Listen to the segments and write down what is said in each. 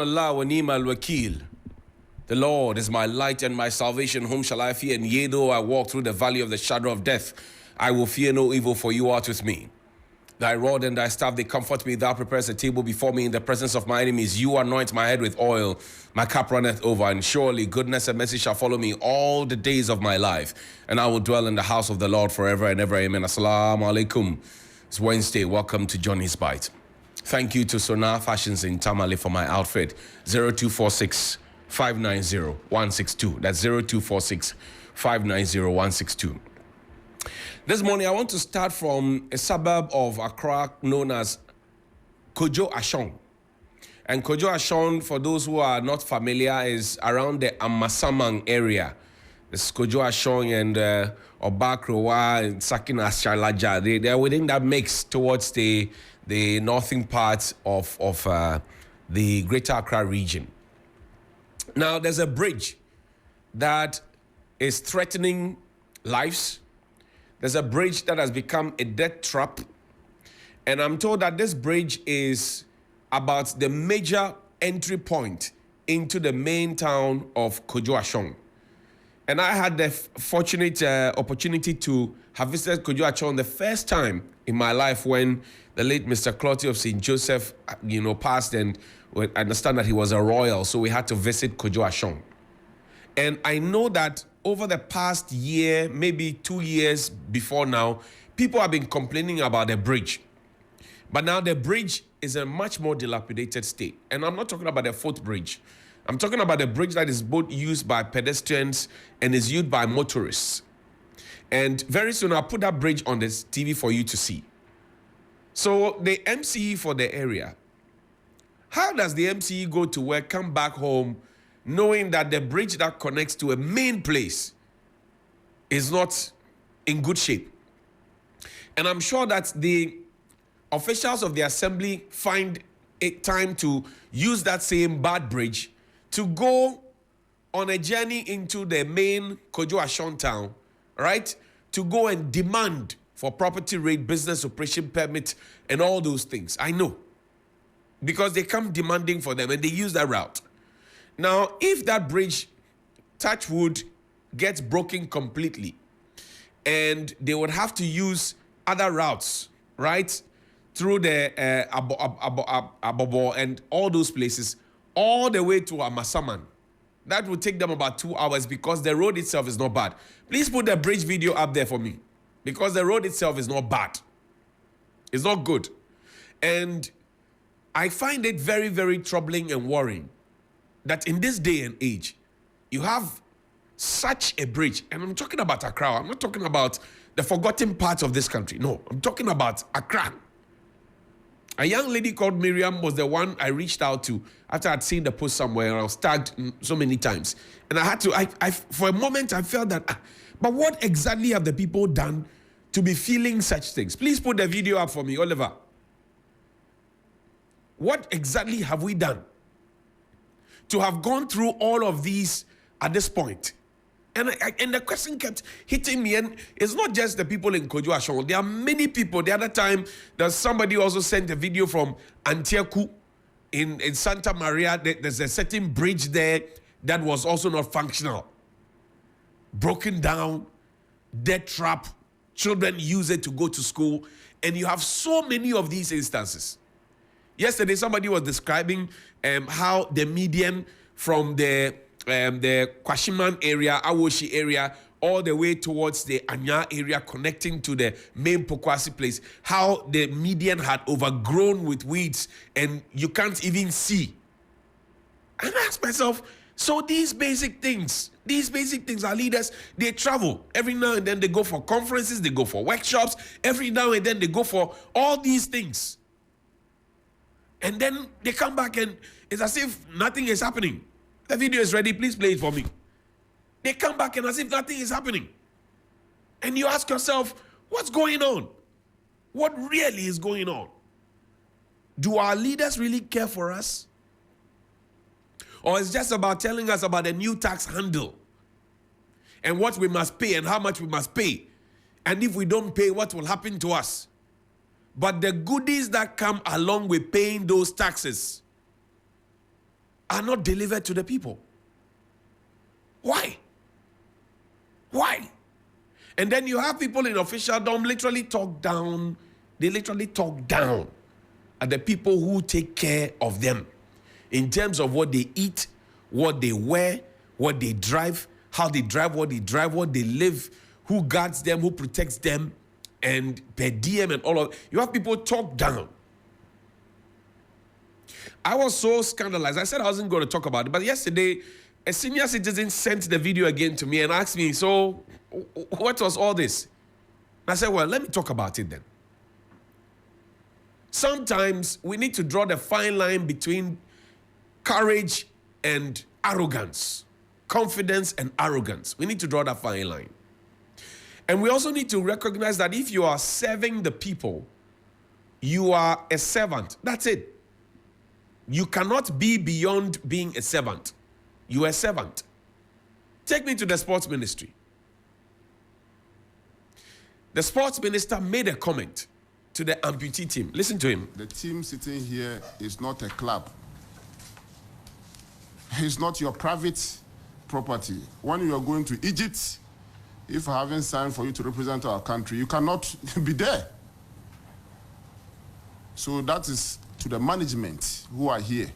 Allah wa ni'mal wakil. The Lord is my light and my salvation. Whom shall I fear? And yea, though I walk through the valley of the shadow of death, I will fear no evil, for you art with me. Thy rod and thy staff, they comfort me. Thou preparest a table before me in the presence of my enemies. You anoint my head with oil. My cup runneth over. And surely goodness and mercy shall follow me all the days of my life. And I will dwell in the house of the Lord forever and ever. Amen. Assalamu alaikum. It's Wednesday. Welcome to Johnny's Bite. Thank you to Sonar Fashions in Tamale for my outfit. 0246 590 162. That's 0246 590 162. This morning, I want to start from a suburb of Accra known as Kojo Ashong. And Kojo Ashong, for those who are not familiar, is around the Amasamang area. It's Kojo Ashong and Obakrowa and Sakina Ashalaja. They're within that mix towards the northern part of the Greater Accra region. Now, there's a bridge that is threatening lives. There's a bridge that has become a death trap. And I'm told that this bridge is about the major entry point into the main town of Kojo Ashong. And I had the fortunate opportunity to have visited Kojo Ashong the first time in my life when the late Mr. Clotty of St. Joseph, passed, and I understand that he was a royal, so we had to visit Kojo Ashong. And I know that over the past year, maybe 2 years before now, people have been complaining about the bridge. But now the bridge is in a much more dilapidated state. And I'm not talking about the footbridge. I'm talking about the bridge that is both used by pedestrians and is used by motorists. And very soon I'll put that bridge on this TV for you to see. So the MCE for the area, how does the MCE go to work, come back home, knowing that the bridge that connects to a main place is not in good shape? And I'm sure that the officials of the assembly find it time to use that same bad bridge to go on a journey into the main Kojo Ashong town, right? To go and demand for property rate, business operation permit, and all those things. I know. Because they come demanding for them and they use that route. Now, if that bridge, touch wood, gets broken completely, and they would have to use other routes, right, through the Abobo and all those places, all the way to Amasaman, that would take them about 2 hours because the road itself is not bad. Please put the bridge video up there for me because the road itself is not bad. It's not good. And I find it very, very troubling and worrying that in this day and age, you have such a bridge. And I'm talking about Accra. I'm not talking about the forgotten parts of this country. No, I'm talking about Accra. A young lady called Miriam was the one I reached out to after I'd seen the post somewhere. I was tagged so many times. And I had to, for a moment, I felt that, but what exactly have the people done to be feeling such things? Please put the video up for me, Oliver. What exactly have we done to have gone through all of these at this point? And the question kept hitting me, and it's not just the people in Kojo Ashong. There are many people. The other time, there's somebody also sent a video from Antieku in Santa Maria. There's a certain bridge there that was also not functional. Broken down, death trap, children use it to go to school, and you have so many of these instances. Yesterday, somebody was describing how the median from the Kwashiman area, Awoshi area, all the way towards the Anya area connecting to the main Pokwasi place, how the median had overgrown with weeds and you can't even see. And I ask myself, so these basic things, our leaders, they travel. Every now and then they go for conferences, they go for workshops. Every now and then they go for all these things. And then they come back and it's as if nothing is happening. The video is ready. Please play it for me. They come back and as if nothing is happening. And you ask yourself, what's going on? What really is going on? Do our leaders really care for us? Or it's just about telling us about a new tax handle and what we must pay and how much we must pay? And if we don't pay, what will happen to us? But the goodies that come along with paying those taxes, are not delivered to the people. Why? Why? And then you have people in officialdom literally talk down. They literally talk down at the people who take care of them in terms of what they eat, what they wear, what they drive, how they drive, what they live, who guards them, who protects them, and per diem and all of. You have people talk down. I was so scandalized. I said I wasn't going to talk about it, but yesterday, a senior citizen sent the video again to me and asked me, so what was all this? And I said, well, let me talk about it then. Sometimes we need to draw the fine line between courage and arrogance, confidence and arrogance. We need to draw that fine line. And we also need to recognize that if you are serving the people, you are a servant. That's it. You cannot be beyond being a servant. You are a servant. Take me to the sports ministry. The sports minister made a comment to the amputee team. Listen to him. The team sitting here is not a club. It's not your private property. When you are going to Egypt, if I haven't signed for you to represent our country, you cannot be there. So that is to the management who are here.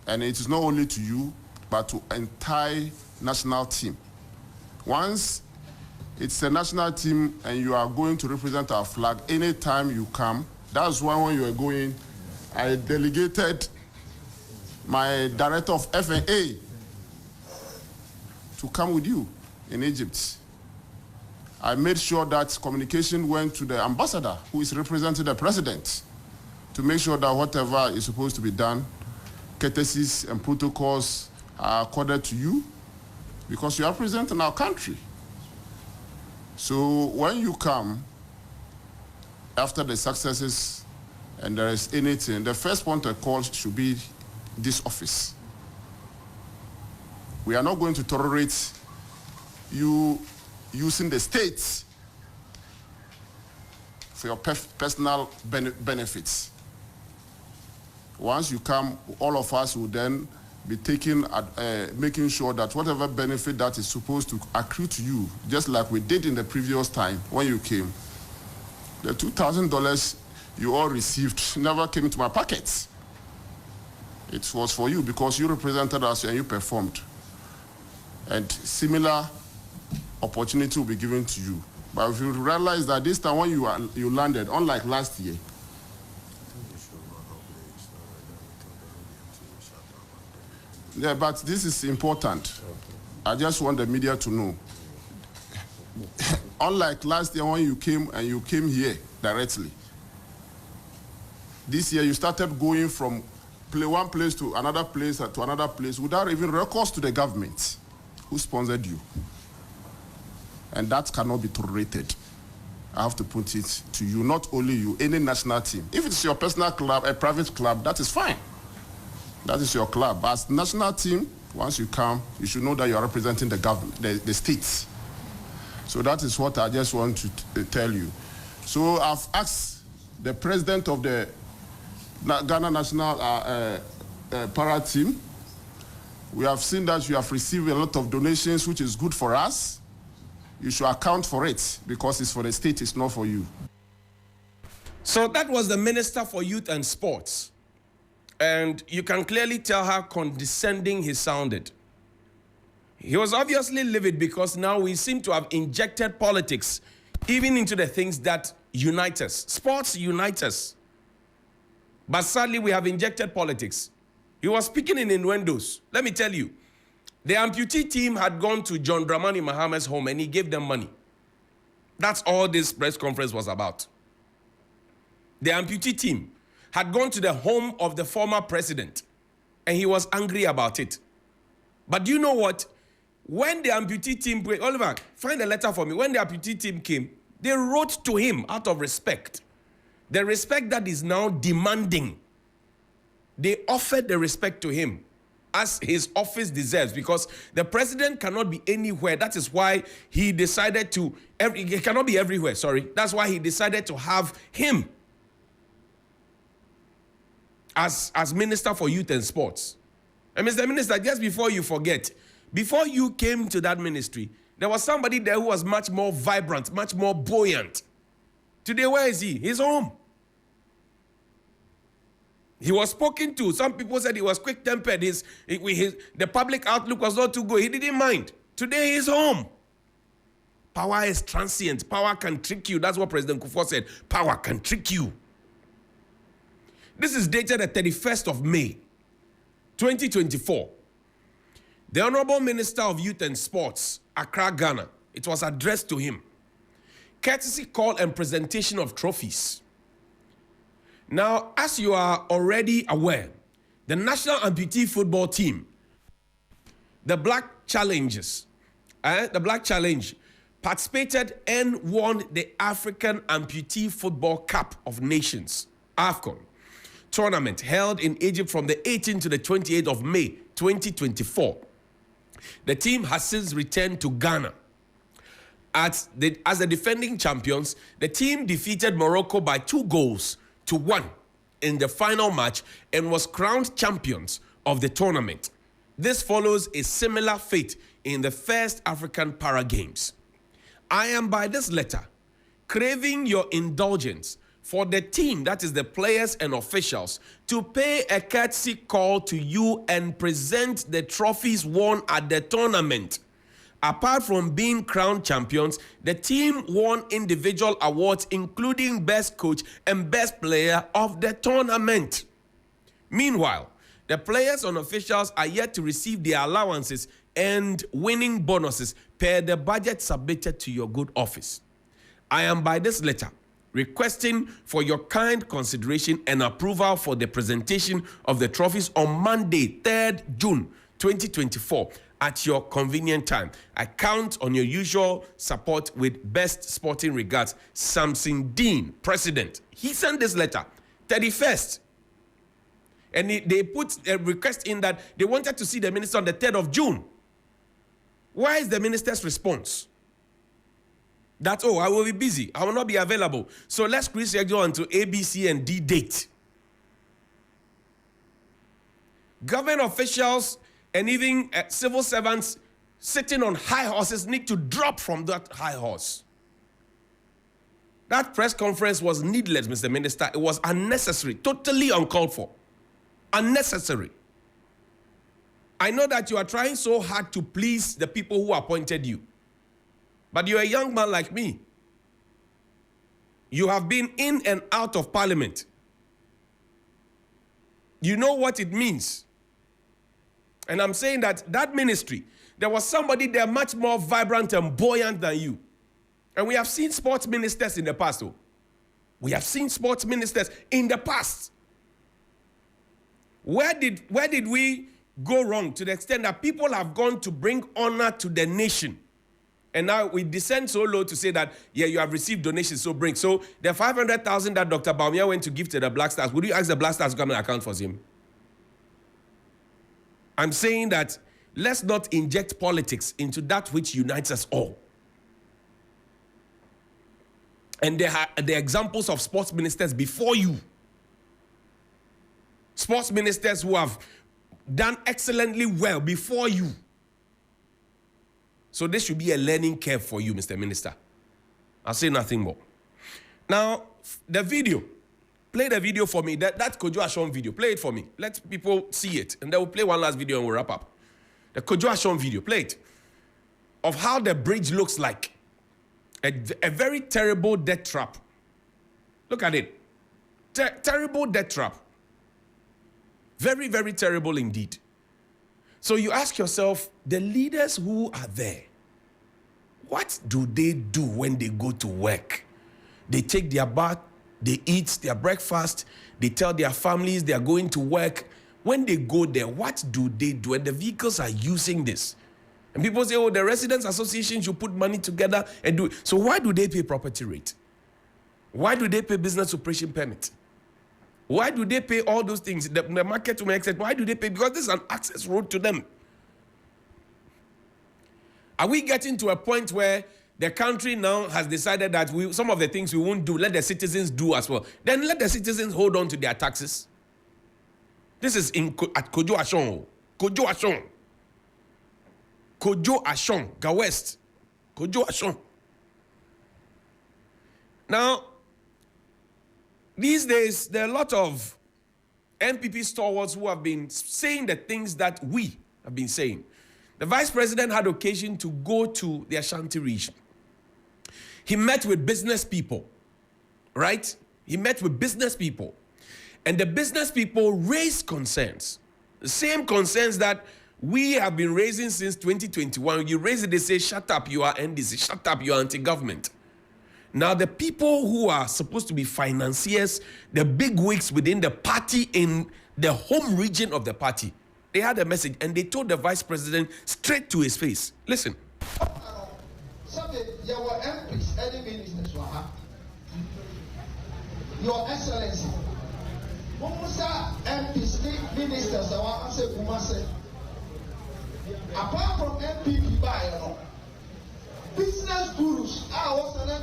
And it is not only to you, but to entire national team. Once it's a national team and you are going to represent our flag, anytime you come, that's why when you are going, I delegated my director of FNA to come with you in Egypt. I made sure that communication went to the ambassador who is representing the president to make sure that whatever is supposed to be done, courtesies and protocols are accorded to you because you are representing our country. So when you come, after the successes and there is anything, the first point of call should be this office. We are not going to tolerate you using the state for your personal benefits. Once you come, all of us will then be making sure that whatever benefit that is supposed to accrue to you, just like we did in the previous time when you came, the $2,000 you all received never came into my pockets. It was for you because you represented us and you performed. And similar opportunity will be given to you. But if you realize that this time when you landed, unlike last year, yeah, but this is important. I just want the media to know. Unlike last year when you came here directly, this year you started going from one place to another place without even records to the government who sponsored you. And that cannot be tolerated. I have to put it to you, not only you, any national team. If it's your personal club, a private club, that is fine. That is your club. But as national team, once you come, you should know that you are representing the government, the states. So that is what I just want to tell you. So I've asked the president of the Ghana National Para Team. We have seen that you have received a lot of donations, which is good for us. You should account for it because it's for the state, it's not for you. So that was the Minister for Youth and Sports. And you can clearly tell how condescending he sounded. He was obviously livid because now we seem to have injected politics even into the things that unite us. Sports unite us. But sadly, we have injected politics. He was speaking in innuendos. Let me tell you, the amputee team had gone to John Dramani Mahama's home and he gave them money. That's all this press conference was about. The amputee team had gone to the home of the former president and he was angry about it. But do you know what? When the amputee team, Oliver, find a letter for me. When the amputee team came, they wrote to him out of respect. The respect that is now demanding. They offered the respect to him as his office deserves because the president cannot be anywhere. That is why he decided to, he cannot be everywhere, sorry. That's why he decided to have him as Minister for Youth and Sports. And Mr. Minister, just before you forget, before you came to that ministry, there was somebody there who was much more vibrant, much more buoyant. Today, where is he? He's home. He was spoken to. Some people said he was quick-tempered. The public outlook was not too good. He didn't mind. Today, he's home. Power is transient. Power can trick you. That's what President Kufuor said. Power can trick you. This is dated the 31st of May, 2024. The Honorable Minister of Youth and Sports, Accra, Ghana, it was addressed to him. Courtesy call and presentation of trophies. Now, as you are already aware, the national amputee football team, the Black Challengers, the Black Challenge, participated and won the African Amputee Football Cup of Nations, AFCON, tournament held in Egypt from the 18th to the 28th of May, 2024. The team has since returned to Ghana. As the defending champions, the team defeated Morocco by 2-1 in the final match and was crowned champions of the tournament. This follows a similar fate in the first African Para Games. I am by this letter craving your indulgence for the team, that is the players and officials, to pay a courtesy call to you and present the trophies won at the tournament. Apart from being crowned champions, the team won individual awards including Best Coach and Best Player of the tournament. Meanwhile, the players and officials are yet to receive their allowances and winning bonuses per the budget submitted to your good office. I am by this letter requesting for your kind consideration and approval for the presentation of the trophies on Monday, 3rd June 2024 at your convenient time. I count on your usual support with best sporting regards, Samson Dean, President. He sent this letter, 31st. And they put a request in that they wanted to see the minister on the 3rd of June. Why is the minister's response? That, oh, I will be busy. I will not be available. So let's reschedule onto A, B, C, and D date. Government officials and even civil servants sitting on high horses need to drop from that high horse. That press conference was needless, Mr. Minister. It was unnecessary, totally uncalled for. Unnecessary. I know that you are trying so hard to please the people who appointed you. But you're a young man like me. You have been in and out of parliament. You know what it means. And I'm saying that ministry, there was somebody there much more vibrant and buoyant than you. And we have seen sports ministers in the past. Oh. We have seen sports ministers in the past. Where did we go wrong to the extent that people have gone to bring honor to the nation? And now we descend so low to say that, yeah, you have received donations, so bring. So the 500,000 that Dr. Bawumia went to give to the Black Stars, would you ask the Black Stars to come and account for him? I'm saying that let's not inject politics into that which unites us all. And there are the examples of sports ministers before you. Sports ministers who have done excellently well before you. So this should be a learning curve for you, Mr. Minister. I'll say nothing more. Now, the video. Play the video for me. That Kojo Ashon video. Play it for me. Let people see it. And then we'll play one last video and we'll wrap up. The Kojo Ashon video. Play it. Of how the bridge looks like. A very terrible death trap. Look at it. Terrible death trap. Very, very terrible indeed. So you ask yourself, the leaders who are there, what do they do when they go to work? They take their bath, they eat their breakfast, they tell their families they are going to work. When they go there, what do they do? And the vehicles are using this. And people say, oh, the residents association should put money together and do it. So why do they pay property rate? Why do they pay business operation permit? Why do they pay all those things? The market to exit. Why do they pay? Because this is an access road to them. Are we getting to a point where the country now has decided that some of the things we won't do, let the citizens do as well? Then let the citizens hold on to their taxes. This is at Kojo Ashon. Kojo Ashon. Kojo Ashon, Ga West. Kojo Ashon. Now, these days, there are a lot of NPP stalwarts who have been saying the things that we have been saying. The vice president had occasion to go to the Ashanti region. He met with business people, right? He met with business people. And the business people raised concerns. The same concerns that we have been raising since 2021. You raise it, they say, shut up, you are NDC. Shut up, you are anti-government. Now, the people who are supposed to be financiers, the big wigs within the party in the home region of the party, they had a message and they told the vice president straight to his face. Listen. Your Excellency, MPs, ministers, apart from MPP, business gurus, I was an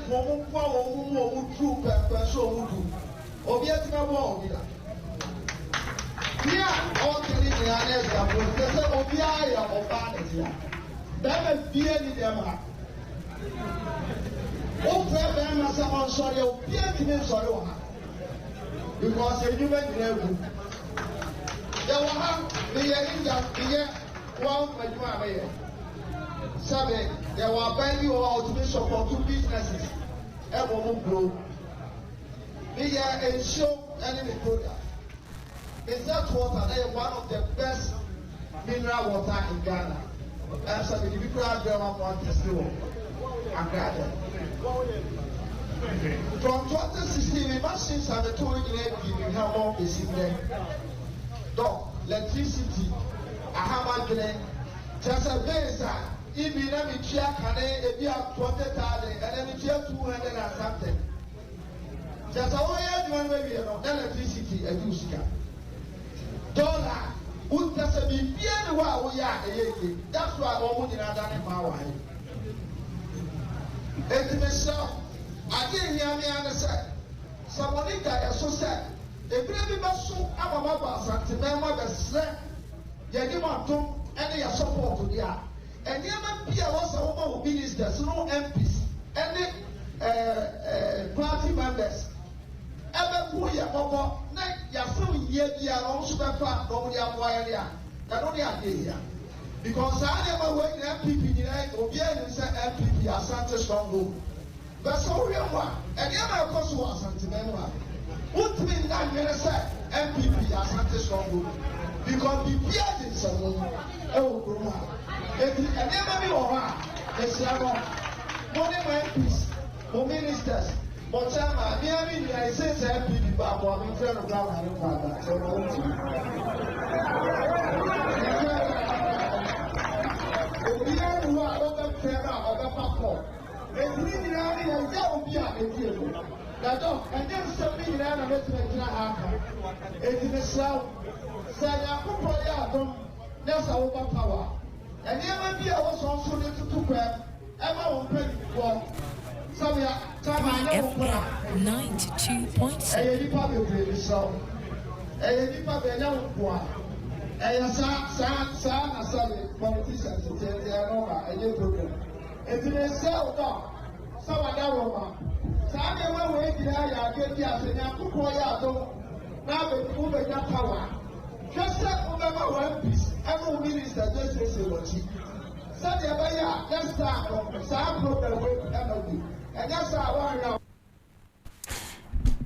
true person. Here, all the Indians are Obia or Bandia. That is beer in them. Oh, them as someone sorry, Obia to me sorry. Because they knew that they were. There were one Majua. Sabe, there were value or automation for two businesses. Everyone grow. They are a show enemy product. Is that water? They are one of the best mineral water in Ghana. And so the people are there want to still and gather. From 2016, the machines have been told giving how long is in there. Dog, electricity, a hammer, just a base. If you let me check, and if you have 20,000, and then if you have 200 and something. Just a way you want to be electricity and use dollar, who doesn't be the way we are. That's why I'm moving out of my wife. And myself, I didn't hear me understand. Somebody got so sad. If you never so, I'm about something, I'm about to say, you want to, and they are support to the art. And never be a was a woman who ministers, no MPs, any party members. Ever put your mother, night, your son, yet you are also the part of the area. That only idea. Because I never went to MPP tonight, or being MPP as Santa Stronghold. But so real one, and the other person was sentimental. What mean that when I say MPP as Santa Stronghold? Because the beard is someone, oh, and never be all right. It's never money MPs, for ministers. But I mean, I say MPP, but I'm in front of ground. And then something in another it is the South. Say, I put that's our power. And never be I was also little to grab. Emma will pay for some time. I know 92.7. A public baby so. A public no one. A son, politicians, they are over a new program. It's in a cell dog. So I know. Sunday, when we get out, I get here and I put my yard. Now the move that power. Just like remember one piece, every minister just says what he. Sunday, let's start from some problem with MLB. And that's how I want now.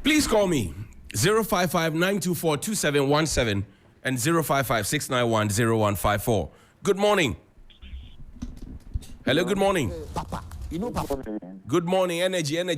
Please call me 055-924-2717 and 055-691-0154. Good morning. Hello, good morning. Papa, you know Papa. Good morning, energy. Don't